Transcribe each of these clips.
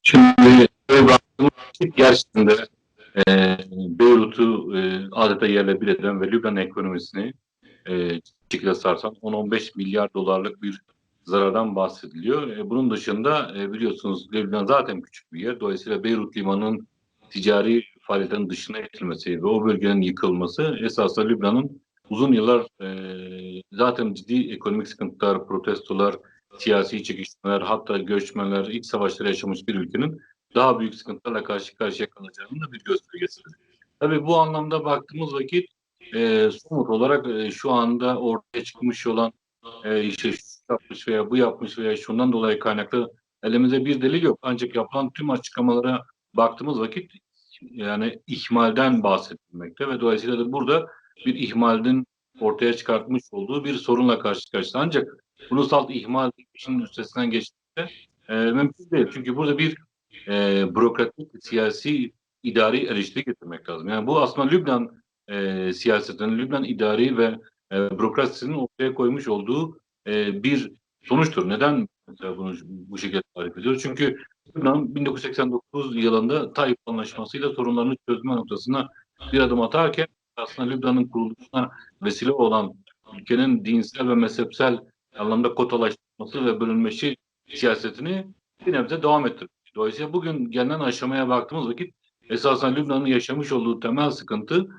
Şimdi baktığımız vakit gerçekten de Beyrut'u adeta yerle bir eden ve Lübnan ekonomisini şekilde sarsan 10-15 milyar dolarlık bir zarardan bahsediliyor. Bunun dışında biliyorsunuz Lübnan zaten küçük bir yer. Dolayısıyla Beyrut limanının ticari faaliyetlerin dışına itilmesi ve o bölgenin yıkılması esasında Lübnan'ın uzun yıllar zaten ciddi ekonomik sıkıntılar, protestolar, siyasi çekişmeler, hatta göçmenler, iç savaşları yaşamış bir ülkenin daha büyük sıkıntılarla karşı karşıya kalacağının da bir göstergesidir. Tabii bu anlamda baktığımız vakit somut olarak şu anda ortaya çıkmış olan işte şu yapmış veya bu yapmış veya şundan dolayı kaynaklı elimizde bir delil yok. Ancak yapılan tüm açıklamalara baktığımız vakit yani ihmalden bahsedilmekte ve dolayısıyla da burada bir ihmalin ortaya çıkartmış olduğu bir sorunla karşı karşıya. Ancak bunu salt ihmal işin üstesinden geçmekte mümkün değil. Çünkü burada bir bürokratik, siyasi, idari eleştiri getirmek lazım. Yani bu aslında Lübnan siyasetinin, Lübnan idari ve bürokrasisinin ortaya koymuş olduğu bir sonuçtur. Neden mesela bunu bu şekilde tarif ediyoruz? Çünkü Lübnan 1989 yılında Tayyip Anlaşması'yla sorunlarını çözme noktasına bir adım atarken aslında Lübnan'ın kuruluşuna vesile olan ülkenin dinsel ve mezhepsel anlamda kotalaştırması ve bölünmesi siyasetini bir nebze devam ettirmiş. Dolayısıyla bugün gelinen aşamaya baktığımız vakit esasen Lübnan'ın yaşamış olduğu temel sıkıntı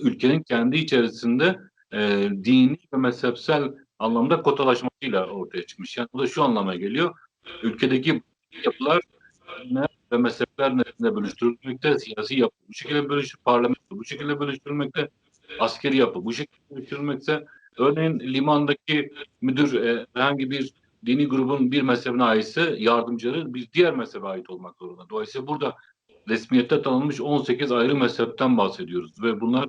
ülkenin kendi içerisinde dini ve mezhepsel anlamda kotalaşmasıyla ortaya çıkmış. Yani bu da şu anlama geliyor. Ülkedeki yapılar dinler ve mezhepler nezdinde bölüştürülmekte, siyasi yapı bu şekilde bölüştürülmekte, parlamento bu şekilde bölüştürülmekte, askeri yapı bu şekilde bölüştürülmekte. Örneğin limandaki müdür herhangi bir dini grubun bir mezhebine aitse yardımcıları bir diğer mezhebe ait olmak zorunda. Dolayısıyla burada resmiyette tanınmış 18 ayrı mezhepten bahsediyoruz ve bunlar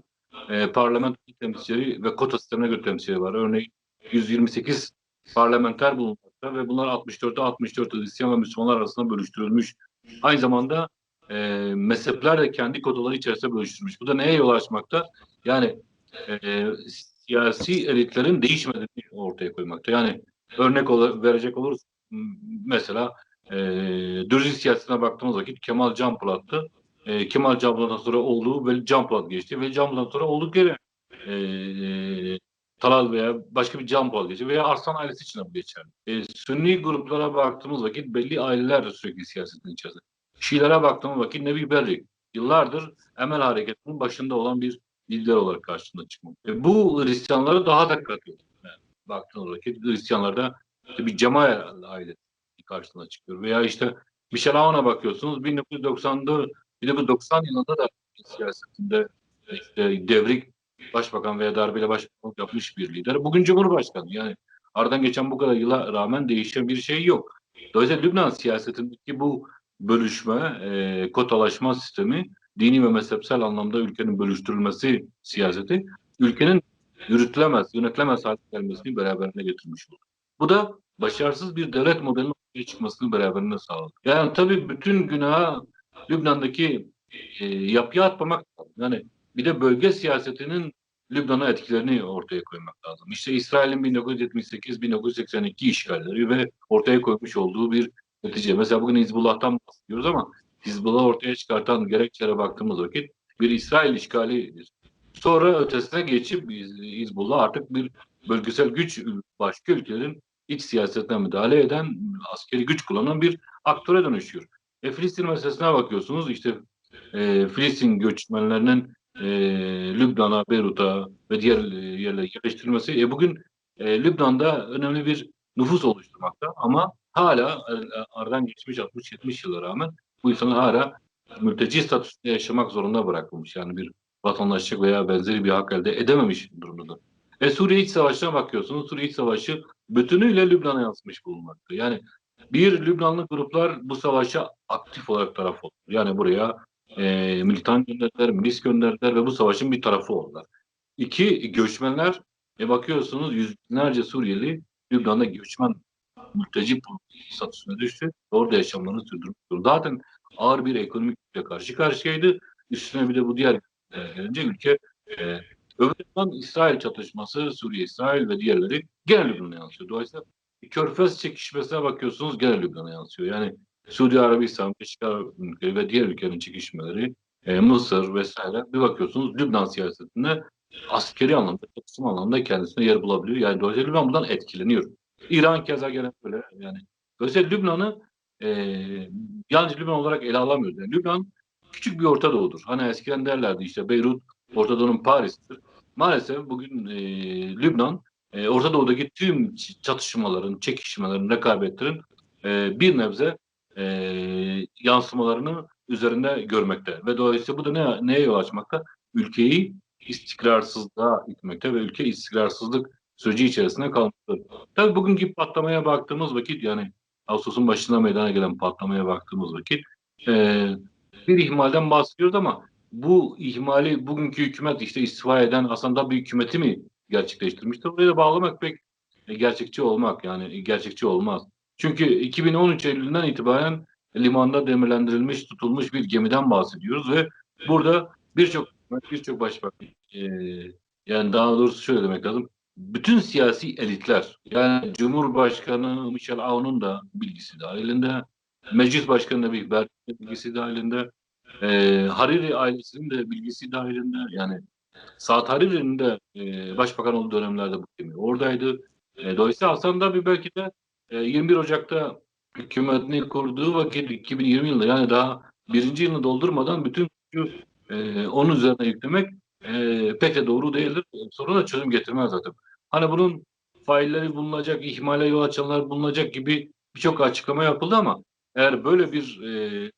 parlamento temsilcileri ve kota sistemine göre temsilcileri var. Örneğin 128 parlamenter bulunmakta ve bunlar 64'te 64 Hristiyan ve Müslümanlar arasında bölüştürülmüş. Aynı zamanda mezhepler de kendi kotaları içerisinde bölüştürülmüş. Bu da neye yol açmakta? Yani siyasi elitlerin değişmediğini ortaya koymakta. Yani verecek oluruz mesela Dürzi siyasetine baktığımız vakit Kemal Can Polat'tı. Kemal Can Polat'tan sonra olduğu Veli Can Polat geçti. Veli Can Polat'tan sonra olduk yere Talal veya başka bir Can Polat geçti veya Arslan ailesi için de bu geçerli. Sünni gruplara baktığımız vakit belli aileler de sürekli siyasetin içerisinde. Şiilere baktığımız vakit Nebi Berri yıllardır Emel Hareketi'nin başında olan bir lider olarak karşısında çıkmak. Bu Hristiyanlara daha da katıyor. Yani baktığınız vakit Hristiyanlarda işte bir Cemal ailesi karşısına çıkıyor. Veya işte Michel Aoun'a bakıyorsunuz 1994 1990 yılında da siyasetinde işte devrik başbakan veya darbeyle başbakanlık yapmış bir lider. Bugün Cumhurbaşkanı. Yani aradan geçen bu kadar yıla rağmen değişen bir şey yok. Dolayısıyla Lübnan siyasetindeki bu bölüşme, kotalaşma sistemi, dini ve mezhepsel anlamda ülkenin bölüştürülmesi siyaseti, ülkenin yürütülemez, yönetilemez hale gelmesini beraberine getirmiş oldu. Bu da başarısız bir devlet modelinin ortaya çıkmasını beraberinde sağladı. Yani tabii bütün günahı Lübnan'daki yapıya atmamak lazım. Yani bir de bölge siyasetinin Lübnan'a etkilerini ortaya koymak lazım. İşte İsrail'in 1978-1982 işgalleri ve ortaya koymuş olduğu bir netice. Mesela bugün Hizbullah'tan bahsediyoruz ama Hizbullah ortaya çıkartan gerekçelere baktığımız vakit bir İsrail işgalidir. Sonra ötesine geçip Hizbullah artık bir bölgesel güç, başka ülkelerin iç siyasetine müdahale eden, askeri güç kullanan bir aktöre dönüşüyor. Filistin meselesine bakıyorsunuz işte Filistin göçmenlerinin Lübnan'a, Beyrut'a ve diğer yerlere yerleştirilmesi bugün Lübnan'da önemli bir nüfus oluşturmakta ama hala aradan geçmiş 60-70 yıla rağmen bu insanlar hala mülteci statüsünde yaşamak zorunda bırakılmış. Yani bir vatandaşlık veya benzeri bir hak elde edememiş durumda. Suriye İç Savaşı'na bakıyorsunuz. Suriye İç Savaşı bütünüyle Lübnan'a yansımış bulunmakta. Yani bir Lübnanlı gruplar bu savaşa aktif olarak taraf oldu. Yani buraya militan gönderdiler, milis gönderdiler ve bu savaşın bir tarafı oldular. İki, göçmenler bakıyorsunuz yüz binlerce Suriyeli Lübnan'da göçmen mülteci statüsüne düştü. Orada yaşamlarını sürdürmüş. Zaten ağır bir ekonomikle karşı karşıyaydı. Üstüne bir de bu diğer gelince ülke öbür yandan İsrail çatışması, Suriye, İsrail ve diğerleri gene Lübnan'a yansıyor. Dolayısıyla Körfez çekişmesine bakıyorsunuz gene Lübnan'a yansıyor. Yani Suudi Arabistan, Birleşik Arap Emirlikleri ve diğer ülkelerin çekişmeleri, Mısır vesaire, bir bakıyorsunuz Lübnan siyasetinde askeri anlamda, çatışma anlamda kendisine yer bulabiliyor. Yani dolayısıyla Lübnan bundan etkileniyor. İran keza gene böyle yani. Dolayısıyla Lübnan'ı e, yalnız Lübnan olarak ele alamıyoruz. Yani Lübnan küçük bir Orta Doğu'dur. Hani eskiden derlerdi işte Beyrut Orta Doğu'nun Paris'idir. Maalesef bugün Lübnan Orta Doğu'daki tüm çatışmaların, çekişmelerin, rekabetlerin bir nebze yansımalarını üzerinde görmekte. Ve dolayısıyla bu da neye yol açmakta? Ülkeyi istikrarsızlığa itmekte ve ülke istikrarsızlık süreci içerisinde kalmaktadır. Tabii bugünkü patlamaya baktığımız vakit, yani Ağustos'un başında meydana gelen patlamaya baktığımız vakit e, bir ihmalden bahsediyoruz ama bu ihmali bugünkü hükümet işte istifa eden aslında bir hükümeti mi gerçekleştirmiştir? Oraya da bağlamak pek gerçekçi olmak, yani gerçekçi olmaz. Çünkü 2013 Eylül'den itibaren limanda demirlendirilmiş, tutulmuş bir gemiden bahsediyoruz ve burada birçok başbakan, yani daha doğrusu şöyle demek lazım. Bütün siyasi elitler, yani Cumhurbaşkanı Michel Aoun'un da bilgisi dahilinde, Meclis Başkanı Nebih Berdi'nin bilgisi dahilinde, Hariri ailesinin de bilgisi dahilinde, yani Saad Hariri'nin de başbakan olduğu dönemlerde bu gemi oradaydı. Dolayısıyla Hasan da bir belki de 21 Ocak'ta hükümetini kurduğu vakit 2020 yılında, yani daha birinci yılını doldurmadan bütün gücü onun üzerine yüklemek pek de doğru değildir. Sonra da çözüm getirmez zaten. Hani bunun failleri bulunacak, ihmale yol açanlar bulunacak gibi birçok açıklama yapıldı ama eğer böyle bir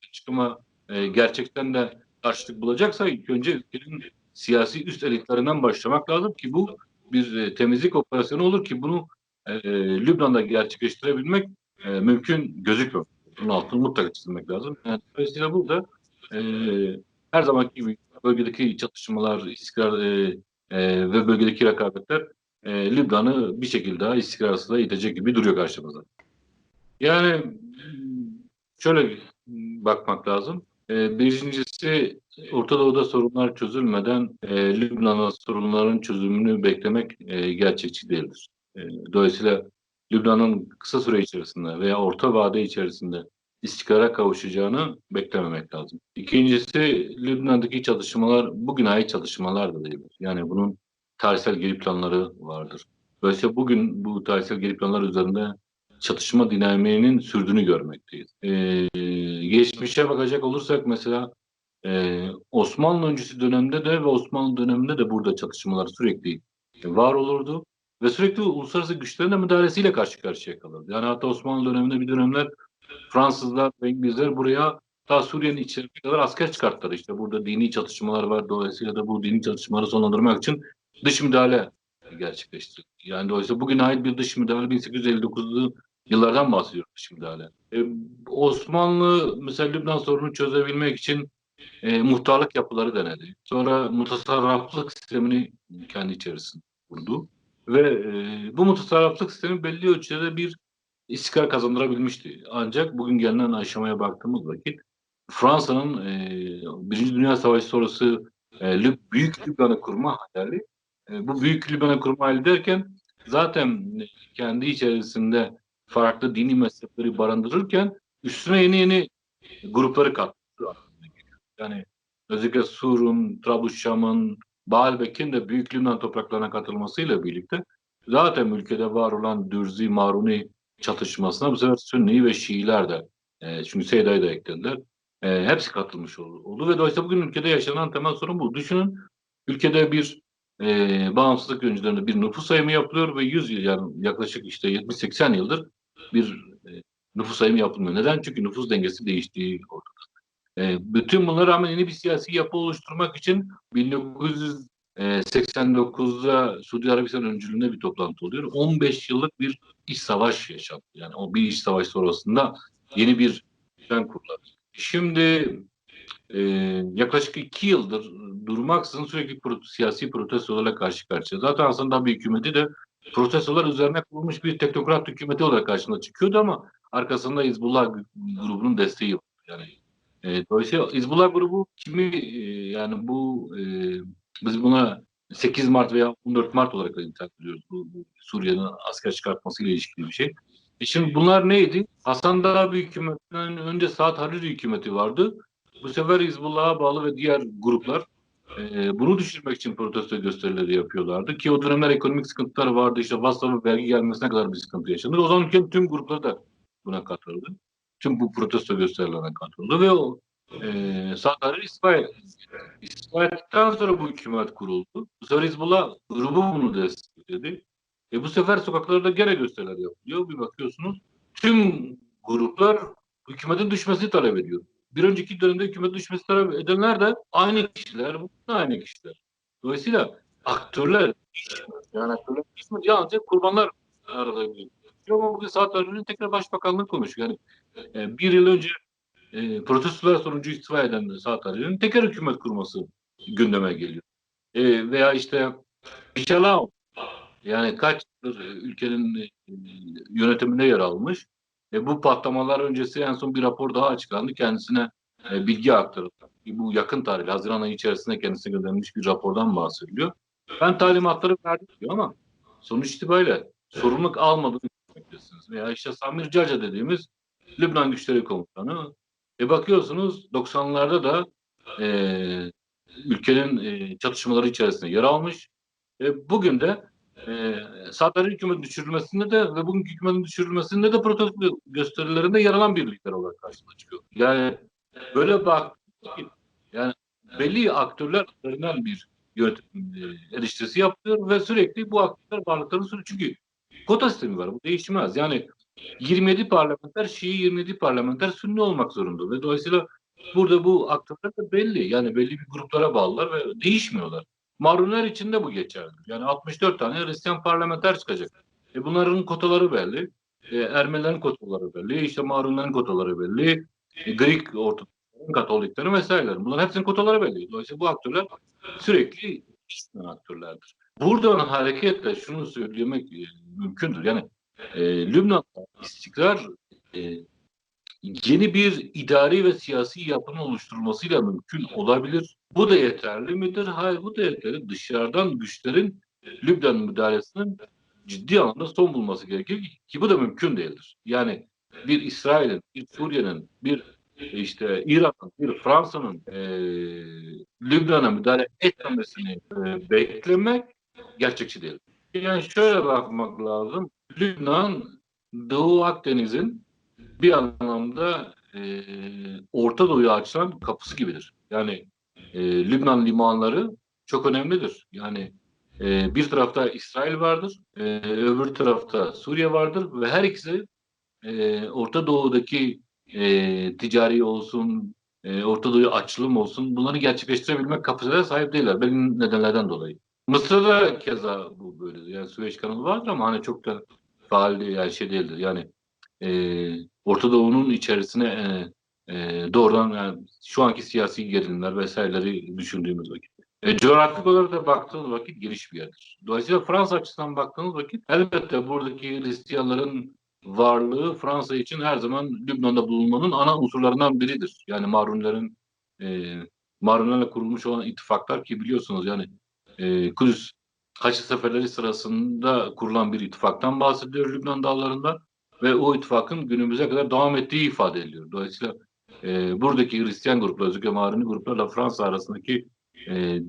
açıklama gerçekten de karşılık bulacaksa ilk önce ülkenin siyasi üst elitlerinden başlamak lazım ki bu bir temizlik operasyonu olur ki bunu Lübnan'da gerçekleştirebilmek mümkün gözükmüyor. Bunun altını mutlaka çizmek lazım. Yani dolayısıyla burada e, her zamanki gibi bölgedeki çatışmalar, istikrar ve bölgedeki rekabetler Lübnan'ı bir şekilde daha istikrarsızlığa itecek gibi duruyor karşımıza. Yani şöyle bakmak lazım. Birincisi, Orta Doğu'da sorunlar çözülmeden Lübnan'da sorunların çözümünü beklemek gerçekçi değildir. E, Dolayısıyla Lübnan'ın kısa süre içerisinde veya orta vade içerisinde istikrara kavuşacağını beklememek lazım. İkincisi, Lübnan'daki çatışmalar bugün ait çatışmalar da değildir. Yani bunun tarihsel geri planları vardır. Dolayısıyla bugün bu tarihsel geri planlar üzerinde çatışma dinamiğinin sürdüğünü görmekteyiz. Geçmişe bakacak olursak mesela Osmanlı öncesi dönemde de ve Osmanlı döneminde de burada çatışmalar sürekli var olurdu ve sürekli uluslararası güçlerin de müdahalesiyle karşı karşıya kalırdı. Yani hatta Osmanlı döneminde bir dönemler Fransızlar ve İngilizler buraya ta Suriye'nin içine kadar asker çıkarttılar. İşte burada dini çatışmalar var. Dolayısıyla da bu dini çatışmaları sonlandırmak için dış müdahale gerçekleştirildi. Yani dolayısıyla bugüne ait bir dış müdahale 1859'lu yıllardan bahsediyoruz, dış müdahale. Osmanlı mesela Lübnan sorununu çözebilmek için muhtarlık yapıları denedi. Sonra mutasarraflık sistemini kendi içerisinde kurdu. Ve bu mutasarraflık sistemi belli ölçüde bir istikrar kazandırabilmişti. Ancak bugün gelinen aşamaya baktığımız vakit Fransa'nın Birinci Dünya Savaşı sonrası Büyük Lübnan'ı kurma hayali, bu Büyük Lübnan'ı kurma hayali derken zaten kendi içerisinde farklı dini mezhepleri barındırırken üstüne yeni yeni grupları kattı. Yani özellikle Sur'un, Trablusşam'ın, Baalbek'in de Büyük Lübnan topraklarına katılmasıyla birlikte zaten ülkede var olan Dürzi, Maruni çatışmasına bu sefer Sünni ve Şiiler de çünkü Seyda'yı da eklediler. Hepsi katılmış oldu ve dolayısıyla bugün ülkede yaşanan temel sorun bu. Düşünün, ülkede bir bağımsızlık öncülerinde bir nüfus sayımı yapılıyor ve 100 yıl, yani yaklaşık işte 70-80 yıldır bir nüfus sayımı yapılmıyor. Neden? Çünkü nüfus dengesi değiştiği ortada. Bütün bunlara rağmen yeni bir siyasi yapı oluşturmak için 1989'da Suudi Arabistan öncülüğünde bir toplantı oluyor. 15 yıllık bir iç savaş yaşandı. Yani o bir iç savaş sonrasında yeni bir düzen kuruldu. Şimdi e, yaklaşık 2 yıldır durmaksızın sürekli siyasi protestolarla karşı karşıya. Zaten aslında bir hükümeti de protestolar üzerine kurulmuş bir teknokrat hükümeti olarak karşına çıkıyordu ama arkasında Hizbullah grubunun desteği var. Yani dolayısıyla Hizbullah grubu kimi yani biz buna 8 Mart veya 14 Mart olarak da nitelendiriyoruz. Bu Suriye'nin asker çıkartmasıyla ilişkili bir şey. Şimdi bunlar neydi? Hasan Darabi hükümetinden önce Saad Hariri hükümeti vardı. Bu sefer Hizbullah'a bağlı ve diğer gruplar bunu düşürmek için protesto gösterileri yapıyorlardı. Ki o dönemler ekonomik sıkıntılar vardı. İşte vasıta ve vergi gelmesine kadar bir sıkıntı yaşandı. O zaman ülkenin tüm grupları da buna katıldı. Tüm bu protesto gösterilerine katıldı ve o Saad Hariri istifa ettikten sonra bu hükümet kuruldu. Bu sefer Hizbullah grubu bunu destekledi. Bu sefer sokaklarda gene gösteriler yapılıyor. Bir bakıyorsunuz tüm gruplar hükümetin düşmesini talep ediyor. Bir önceki dönemde hükümetin düşmesini talep edenler de aynı kişiler, bu da aynı kişiler. Dolayısıyla aktörler değişmiyor. Yani aktörler değişmiyor. Yalnızca kurbanlar arada bir. Ama bugün saatlerinde tekrar başbakanlık konuşuyor. Yani bir yıl önce protestolar sonucu istifa eden Saatler'in tekrar hükümet kurması gündeme geliyor. Veya işte Michel, yani kaç yıldır ülkenin yönetiminde yer almış. Bu patlamalar öncesi en son bir rapor daha açıklandı. Kendisine bilgi aktarıldı. Bu yakın tarih, Haziran ayı içerisinde kendisine gönderilmiş bir rapordan bahsediliyor. Ben talimatları verdim diyor ama sonuç itibariyle sorumluluk almadığını düşünmektesiniz. Veya işte Samir Caca dediğimiz Lübnan Güçleri Komutanı. Bakıyorsunuz 90'larda da ülkenin çatışmaları içerisinde yer almış. Bugün de Saddam'ın hükümetin düşürülmesinde de ve bugünkü hükümetin düşürülmesinde de protesto gösterilerinde yer alan bir lider olarak karşımıza çıkıyor. Yani böyle bak, yani belli aktörler üzerinden bir yönetim eleştirisi yapıyor ve sürekli bu aktörler varlıklarını sürüyor. Çünkü kota sistemi var. Bu değişmez. Yani 27 parlamenter Şii, 27 parlamenter Sünni olmak zorunda ve dolayısıyla burada bu aktörler de belli. Yani belli bir gruplara bağlılar ve değişmiyorlar. Marunlar için de bu geçerli. Yani 64 tane Hristiyan parlamenter çıkacak. Bunların kotaları belli. Ermenilerin kotaları belli. İşte Marunların kotaları belli. Greek Ortodoksların, Katoliklerin vesaireler. Bunların hepsinin kotaları belli. Dolayısıyla bu aktörler sürekli işleyen aktörlerdir. Buradan hareketle şunu söylemek mümkündür. Yani Lübnan'da istikrar yeni bir idari ve siyasi yapının oluşturulmasıyla mümkün olabilir. Bu da yeterli midir? Hayır, bu da yeterli. Dışarıdan güçlerin Lübnan müdahalesinin ciddi anlamda son bulması gerekir ki bu da mümkün değildir. Yani bir İsrail'in, bir Suriye'nin, bir işte İran'ın, bir Fransa'nın Lübnan'a müdahale etmemesini beklemek gerçekçi değil. Yani şöyle bakmak lazım. Lübnan, Doğu Akdeniz'in bir anlamda Orta Doğu'ya açılan kapısı gibidir. Yani Lübnan limanları çok önemlidir. Yani bir tarafta İsrail vardır, öbür tarafta Suriye vardır ve her ikisi Orta Doğu'daki ticari olsun, Orta Doğu'ya açılım olsun bunları gerçekleştirebilmek kapasiteye sahip değiller. Belli nedenlerden dolayı. Mısır'da keza bu böyledir. Yani Süveyş kanalı vardır ama hani çok da faal yani şey değildir. Yani Orta Doğu'nun içerisine doğrudan yani şu anki siyasi gerilimler vesaireleri düşündüğümüz vakit. Coğrafik olarak da baktığınız vakit geniş bir yerdir. Dolayısıyla Fransa açısından baktığınız vakit elbette buradaki Hristiyanların varlığı Fransa için her zaman Lübnan'da bulunmanın ana unsurlarından biridir. Yani e, Marunlarla kurulmuş olan ittifaklar ki biliyorsunuz yani Kudüs Haçlı seferleri sırasında kurulan bir ittifaktan bahsediyor Lübnan dağlarında ve o ittifakın günümüze kadar devam ettiği ifade ediliyor. Dolayısıyla buradaki Hristiyan gruplar, özellikle Maruni gruplarla Fransa arasındaki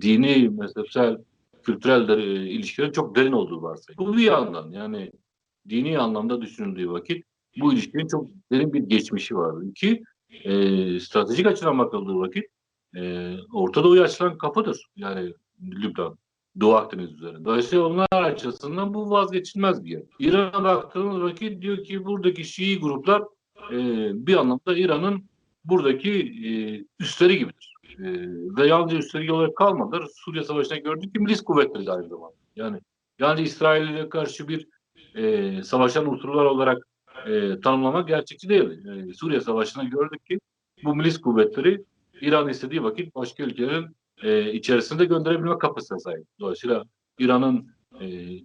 dini, mezhepsel, kültürel ilişkilerin çok derin olduğu varsayılıyor. Bu bir yandan yani dini anlamda düşünüldüğü vakit bu ilişkinin çok derin bir geçmişi var. İki, stratejik açıdan bakıldığı vakit Orta Doğu'ya açılan kapıdır. Yani Lübnan, Doğu Akdeniz üzerinde. Dolayısıyla onlar açısından bu vazgeçilmez bir yer. İran'a baktığımız vakit diyor ki buradaki Şii gruplar bir anlamda İran'ın buradaki üstleri gibidir. Ve yalnızca üstleri olarak kalmadılar. Suriye Savaşı'nda gördük ki milis kuvvetleri de aynı zamanda. Yani İsrail'e karşı bir savaşan unsurlar olarak tanımlamak gerçekçi değil. Suriye Savaşı'nda gördük ki bu milis kuvvetleri İran istediği vakit başka ülkelerin içerisinde gönderebilme kapasitesine sahip. Dolayısıyla İran'ın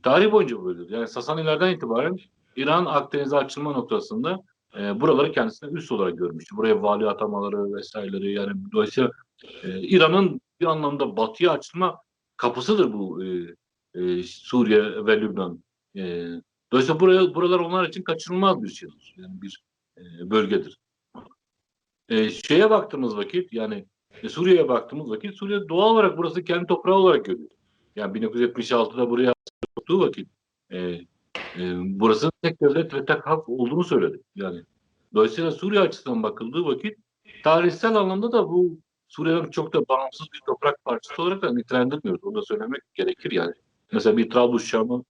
tarih boyunca böyledir. Yani Sasanilerden itibaren İran Akdeniz'e açılma noktasında buraları kendisine üst olarak görmüştü. Buraya vali atamaları vesaireleri yani dolayısıyla İran'ın bir anlamda batıya açılma kapısıdır bu Suriye ve Lübnan. Dolayısıyla buralar onlar için kaçınılmaz bir şeydir. Yani bir bölgedir. Şeye baktığımız vakit yani Suriye'ye baktığımız vakit Suriye doğal olarak burası kendi toprağı olarak görüyor. Yani 1976'da buraya soktuğu vakit e, burası tek devlet ve tek hak olduğunu söyledi. Yani dolayısıyla Suriye açısından bakıldığı vakit tarihsel anlamda da bu Suriye'den çok da bağımsız bir toprak parçası olarak da nitelendirmiyoruz. Onu da söylemek gerekir yani. Mesela bir Trablusşam'ı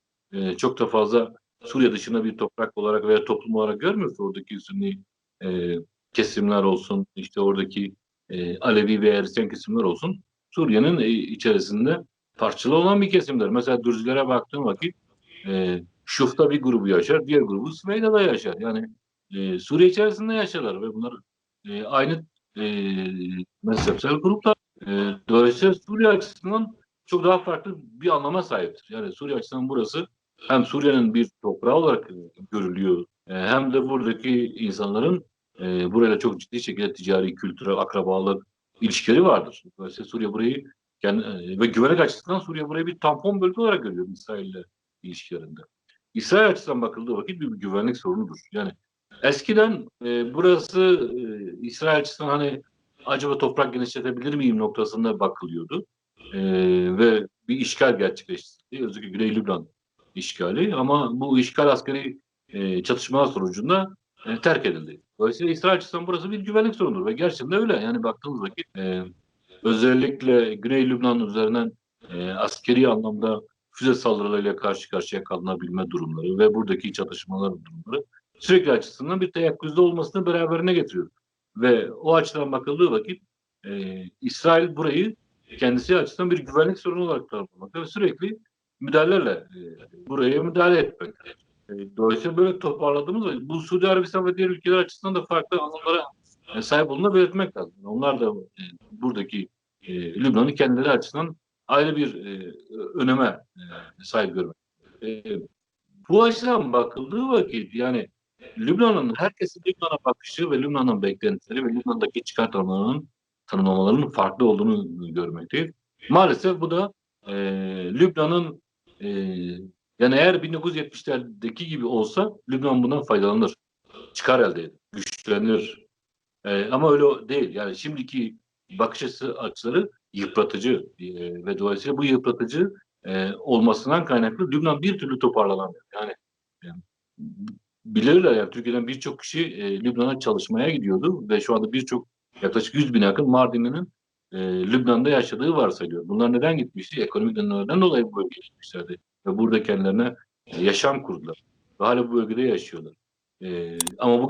çok da fazla Suriye dışında bir toprak olarak veya toplum olarak görmüyoruz. Oradaki Sünni e, kesimler olsun, işte oradaki Alevi ve Hristiyan kesimler olsun. Suriye'nin içerisinde parçalı olan bir kesimler. Mesela Dürzilere baktığım vakit Şuf'ta bir grubu yaşar, diğer grubu Süveyda'da yaşar. Yani Suriye içerisinde yaşarlar ve bunlar aynı e, mezhepsel gruplar. Dolayısıyla Suriye açısından çok daha farklı bir anlama sahiptir. Yani Suriye açısından burası hem Suriye'nin bir toprağı olarak görülüyor, hem de buradaki insanların burayla çok ciddi şekilde ticari, kültürel, akrabalık ilişkileri vardır. Dolayısıyla Suriye burayı ve güvenlik açısından Suriye burayı bir tampon bölge olarak görüyor İsrail'le ilişkilerinde. İsrail açısından bakıldığı vakit bir güvenlik sorunudur. Yani eskiden burası İsrail açısından hani acaba toprak genişletebilir miyim noktasında bakılıyordu. Ve bir işgal gerçekleşti. Özellikle Güney Lübnan işgali ama bu işgal askeri çatışmalar sonucunda terk edildi. Dolayısıyla İsrail açısından burası bir güvenlik sorunudur ve gerçekten öyle. Yani baktığımız vakit özellikle Güney Lübnan üzerinden askeri anlamda füze saldırılarıyla karşı karşıya kalınabilme durumları ve buradaki çatışmalar durumları sürekli açısından bir teyakkuzda olmasını beraberine getiriyor. Ve o açıdan bakıldığı vakit İsrail burayı kendisi açısından bir güvenlik sorunu olarak tanımlamakta ve sürekli müdahalelerle buraya müdahale etmek. Dolayısıyla böyle toparladığımız vakit bu Suudi Arabistan ve diğer ülkeler açısından da farklı anlamlara sahip olduğunu belirtmek lazım. Onlar da buradaki Lübnan'ı kendileri açısından ayrı bir öneme sahip görmek. E, Bu açıdan bakıldığı vakit yani Lübnan'ın herkesin Lübnan'a bakışı ve Lübnan'ın beklentileri ve Lübnan'daki çıkar tanımlamalarının farklı olduğunu görmekteyiz. Maalesef bu da Lübnan'ın e, yani eğer 1970'lerdeki gibi olsa Lübnan bundan faydalanır, çıkar elde eder, güçlenir. Ama öyle değil. Yani şimdiki bakış açıları yıpratıcı ve dolayısıyla bu yıpratıcı olmasından kaynaklı Lübnan bir türlü toparlanamıyor. Yani e, bilirler yani Türkiye'den birçok kişi Lübnan'a çalışmaya gidiyordu ve şu anda yaklaşık 100 bin yakın Mardinli'nin Lübnan'da yaşadığı varsayılıyor. Bunlar neden gitmişti? Ekonomik nedenlerden dolayı bu bölgeye gitmişlerdi. Ve burada kendilerine yaşam kurdular. Ve hala bu bölgede yaşıyorlar. Ama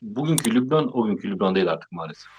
bugünkü Lübnan o günkü Lübnan değil artık maalesef.